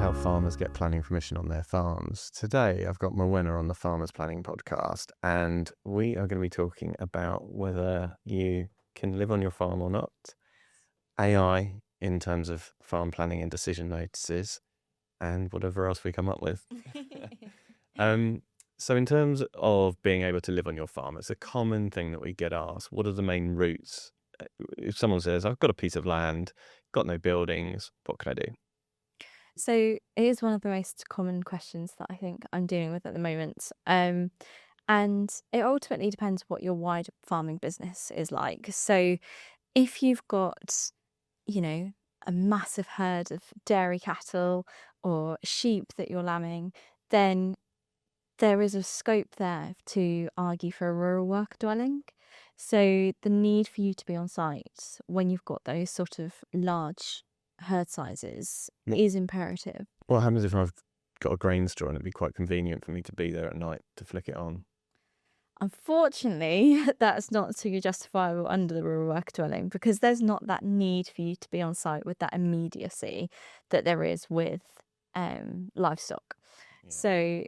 how farmers get planning permission on their farms. Today, I've got my winner on the Farmers Planning podcast, and we are going to be talking about whether you can live on your farm or not, AI in terms of farm planning and decision notices, and whatever else we come up with. So in terms of being able to live on your farm, it's a common thing that we get asked. What are the main routes? If someone says, I've got a piece of land, got no buildings, what can I do? So it is one of the most common questions that I think I'm dealing with at the moment. And it ultimately depends what your wider farming business is like. So if you've got, a massive herd of dairy cattle or sheep that you're lambing, then there is a scope there to argue for a rural worker dwelling. So the need for you to be on site when you've got those sort of large herd sizes is imperative. What happens if I've got a grain store and it'd be quite convenient for me to be there at night to flick it on? Unfortunately, that's not so justifiable under the rural worker dwelling because there's not that need for you to be on site with that immediacy that there is with livestock. Yeah. So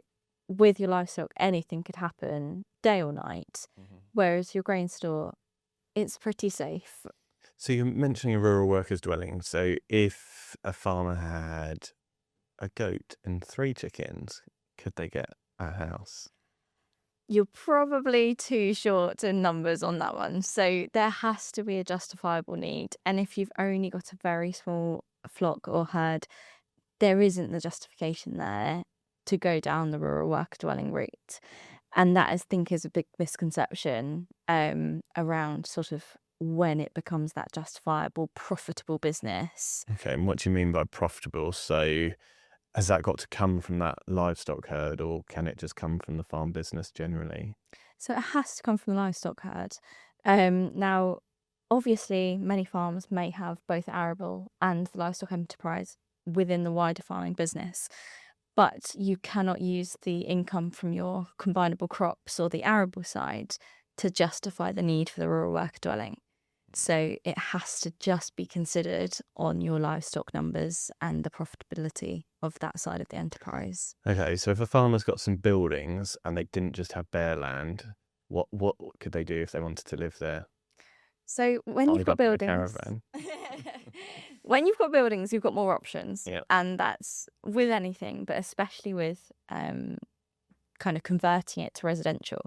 with your livestock, anything could happen day or night, whereas your grain store, it's pretty safe. So you're mentioning a rural workers dwelling. So if a farmer had a goat and 3 chickens, could they get a house? You're probably too short in numbers on that one. So there has to be a justifiable need. And if you've only got a very small flock or herd, there isn't the justification there to go down the rural worker dwelling route. And that, I think, is a big misconception around sort of when it becomes that justifiable, profitable business. Okay, and what do you mean by profitable? So has that got to come from that livestock herd, or can it just come from the farm business generally? So it has to come from the livestock herd. Now, obviously, many farms may have both arable and the livestock enterprise within the wider farming business, but you cannot use the income from your combinable crops or the arable side to justify the need for the rural worker dwelling. So it has to just be considered on your livestock numbers and the profitability of that side of the enterprise. Okay, so if a farmer's got some buildings and they didn't just have bare land, what could they do if they wanted to live there? So when you've got Live up in a buildings, caravan. when you've got buildings, you've got more options. Yeah. And that's with anything, but especially with kind of converting it to residential.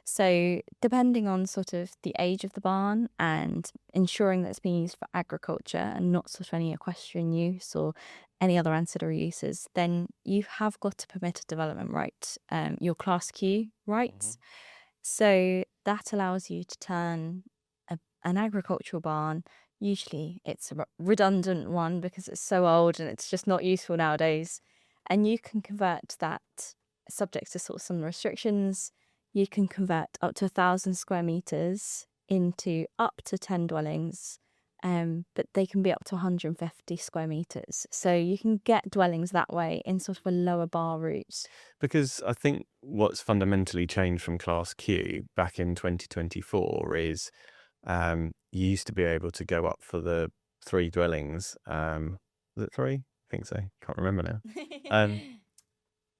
So depending on sort of the age of the barn and ensuring that it's being used for agriculture and not sort of any equestrian use or any other ancillary uses, then you have got to permit a development right, your Class Q rights. So that allows you to turn an agricultural barn. Usually it's a redundant one because it's so old and it's just not useful nowadays. And you can convert that, subject to sort of some restrictions. You can convert up to 1,000 square meters into up to 10 dwellings, but they can be up to 150 square meters. So you can get dwellings that way in sort of a lower bar route. Because I think what's fundamentally changed from Class Q back in 2024 is you used to be able to go up for the 3 dwellings. Was it 3? I think so. Can't remember now.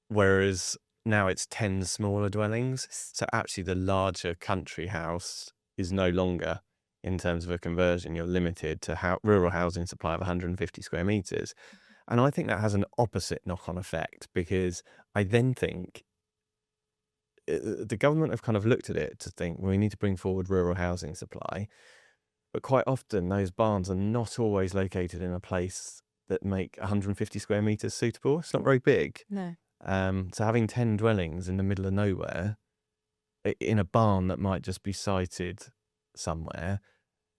Whereas now it's 10 smaller dwellings. So actually the larger country house is no longer, in terms of a conversion, you're limited to rural housing supply of 150 square meters. And I think that has an opposite knock-on effect, because I then think the government have kind of looked at it to think, well, we need to bring forward rural housing supply. But quite often those barns are not always located in a place that make 150 square meters suitable. It's not very big. No. So having 10 dwellings in the middle of nowhere in a barn that might just be sited somewhere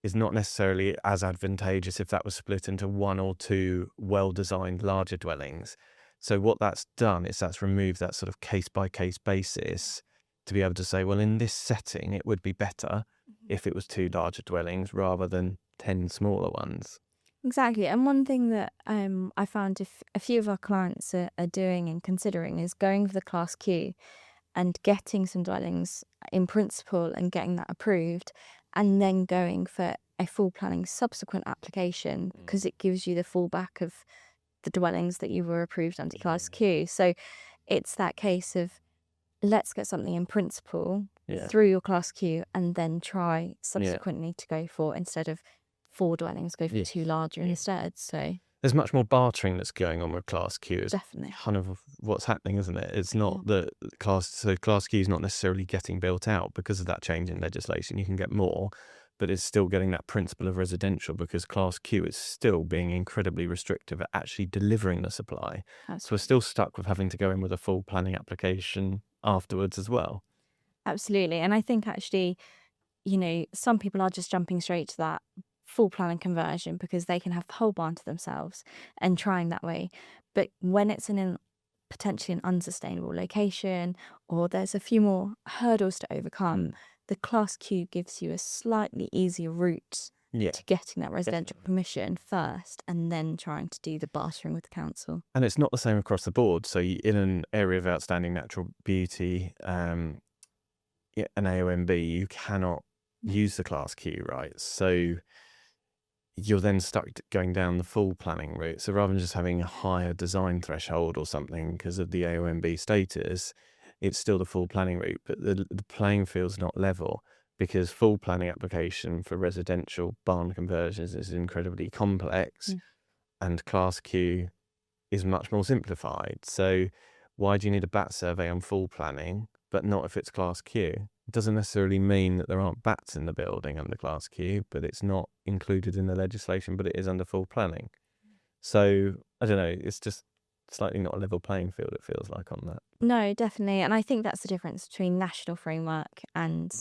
is not necessarily as advantageous if that was split into 1 or 2 well-designed larger dwellings. So what that's done is that's removed that sort of case-by-case basis to be able to say, well, in this setting, it would be better if it was 2 larger dwellings rather than 10 smaller ones. Exactly. And one thing that I found a few of our clients are doing and considering is going for the Class Q and getting some dwellings in principle and getting that approved, and then going for a full planning subsequent application, because it gives you the fallback of the dwellings that you were approved under class Q. So it's that case of let's get something in principle through your class Q and then try subsequently to go for, instead of 4 dwellings, go for 2 larger instead. So there's much more bartering that's going on with class Q. It's definitely kind of what's happening, isn't it? It's not that class Q is not necessarily getting built out because of that change in legislation. You can get more, but it's still getting that principle of residential because class Q is still being incredibly restrictive at actually delivering the supply. So we're still stuck with having to go in with a full planning application afterwards as well. Absolutely. And I think actually, some people are just jumping straight to that full planning conversion because they can have the whole barn to themselves and trying that way. But when it's in potentially an unsustainable location, or there's a few more hurdles to overcome, the class Q gives you a slightly easier route to getting that residential permission first, and then trying to do the bartering with the council. And it's not the same across the board. So in an area of outstanding natural beauty, an AONB, you cannot use the class Q, right? So you're then stuck going down the full planning route. So rather than just having a higher design threshold or something because of the AONB status, it's still the full planning route, but the playing field's not level because full planning application for residential barn conversions is incredibly complex and class Q is much more simplified. So why do you need a BAT survey on full planning, but not if it's class Q? It doesn't necessarily mean that there aren't bats in the building under class Q, but it's not included in the legislation, but it is under full planning. So I don't know, it's just slightly not a level playing field, it feels like, on that. No, definitely. And I think that's the difference between national framework and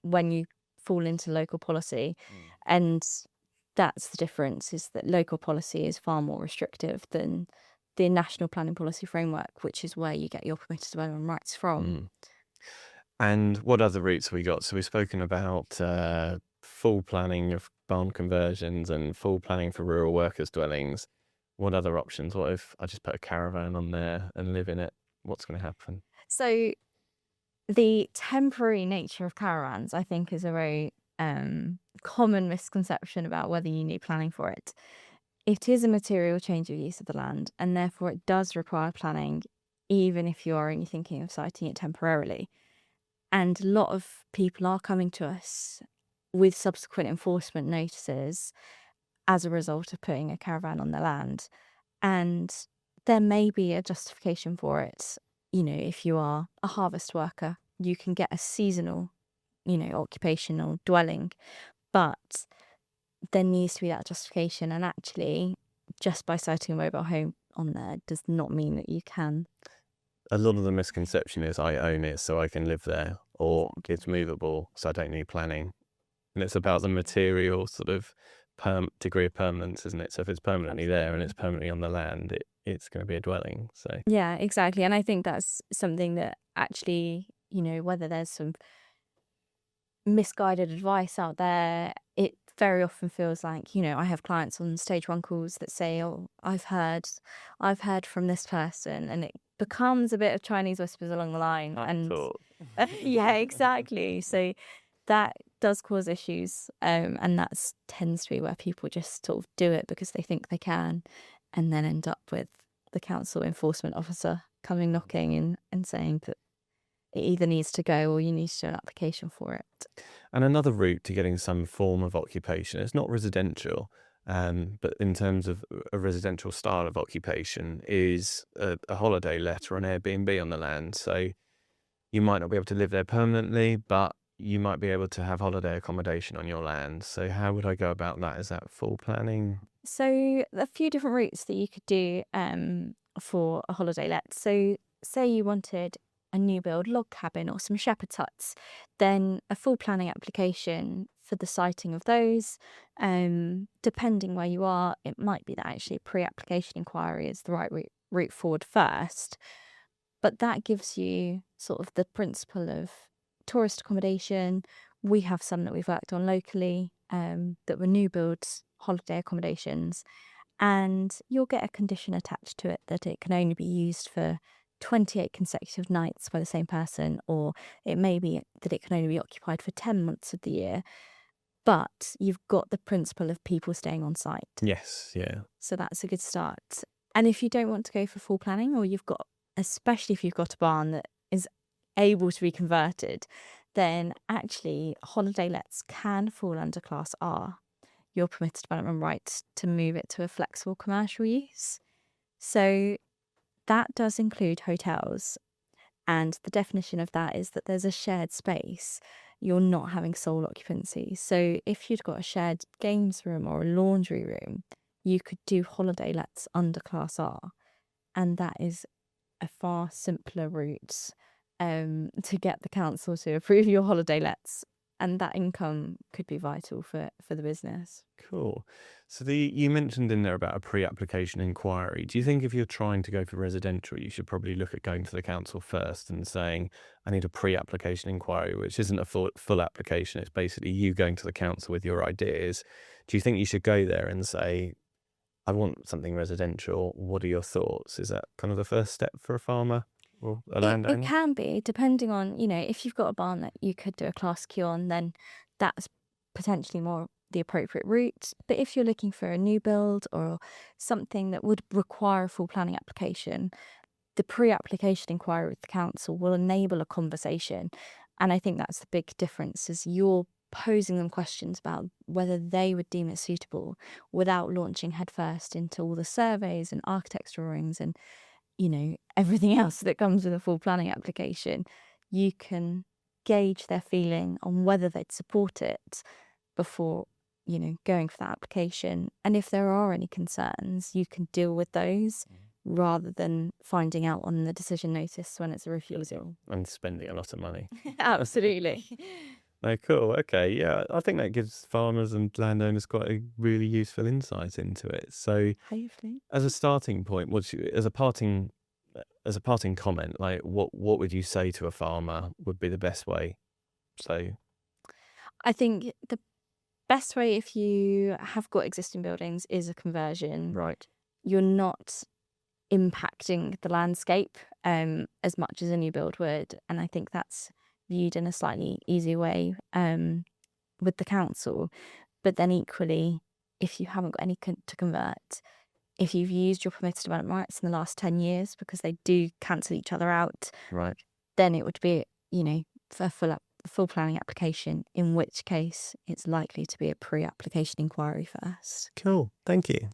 when you fall into local policy. And that's the difference, is that local policy is far more restrictive than the national planning policy framework, which is where you get your permitted development rights from. And what other routes have we got? So we've spoken about full planning of barn conversions and full planning for rural workers' dwellings. What other options? What if I just put a caravan on there and live in it? What's going to happen? So the temporary nature of caravans, I think, is a very common misconception about whether you need planning for it. It is a material change of use of the land, and therefore it does require planning, even if you are only thinking of siting it temporarily. And a lot of people are coming to us with subsequent enforcement notices as a result of putting a caravan on their land. And there may be a justification for it. If you are a harvest worker, you can get a seasonal, occupational dwelling. But there needs to be that justification. And actually, just by siting a mobile home on there does not mean that you can. A lot of the misconception is I own it so I can live there, or it's movable so I don't need planning. And it's about the material sort of degree of permanence, isn't it? So if it's permanently there and it's permanently on the land, it's going to be a dwelling. So yeah, exactly. And I think that's something that actually, whether there's some misguided advice out there, it very often feels like, I have clients on stage 1 calls that say, oh, I've heard from this person, and it becomes a bit of Chinese whispers along the line. Yeah, exactly. So that does cause issues, and that tends to be where people just sort of do it because they think they can, and then end up with the council enforcement officer coming knocking and saying that it either needs to go or you need to do an application for it. And another route to getting some form of occupation, it's not residential, but in terms of a residential style of occupation, is a holiday let or an Airbnb on the land. So you might not be able to live there permanently, but you might be able to have holiday accommodation on your land. So how would I go about that? Is that full planning? So a few different routes that you could do for a holiday let. So say you wanted a new build log cabin or some shepherd's huts, then a full planning application for the siting of those. Depending where you are, it might be that actually pre-application inquiry is the right route forward first. But that gives you sort of the principle of tourist accommodation. We have some that we've worked on locally that were new builds, holiday accommodations, and you'll get a condition attached to it that it can only be used for 28 consecutive nights by the same person, or it may be that it can only be occupied for 10 months of the year. But you've got the principle of people staying on site. Yes, yeah. So that's a good start. And if you don't want to go for full planning, or especially if you've got a barn that is able to be converted, then actually holiday lets can fall under Class R, your permitted development rights to move it to a flexible commercial use. So that does include hotels. And the definition of that is that there's a shared space. You're not having sole occupancy. So if you'd got a shared games room or a laundry room, you could do holiday lets under Class R. And that is a far simpler route to get the council to approve your holiday lets. And that income could be vital for the business. Cool. So you mentioned in there about a pre-application inquiry. Do you think if you're trying to go for residential, you should probably look at going to the council first and saying, I need a pre-application inquiry, which isn't a full application. It's basically you going to the council with your ideas. Do you think you should go there and say, I want something residential. What are your thoughts? Is that kind of the first step for a farmer or a It landowner? can be, depending on, if you've got a barn that you could do a Class Q on, then that's potentially more the appropriate route. But if you're looking for a new build or something that would require a full planning application, the pre-application inquiry with the council will enable a conversation. And I think that's the big difference, is you're posing them questions about whether they would deem it suitable without launching headfirst into all the surveys and architect's drawings and everything else that comes with a full planning application. You can gauge their feeling on whether they'd support it before, going for that application. And if there are any concerns, you can deal with those rather than finding out on the decision notice when it's a refusal. And spending a lot of money. Absolutely. No, cool. Okay. Yeah. I think that gives farmers and landowners quite a really useful insight into it. So Hopefully. as a starting point, as a parting comment, like what would you say to a farmer would be the best way? So I think the best way, if you have got existing buildings, is a conversion. right. You're not impacting the landscape as much as a new build would. And I think that's viewed in a slightly easier way with the council. But then equally, if you haven't got any to convert, if you've used your permitted development rights in the last 10 years, because they do cancel each other out, Right. then it would be, for a full planning application, in which case it's likely to be a pre-application inquiry first. Cool. Thank you.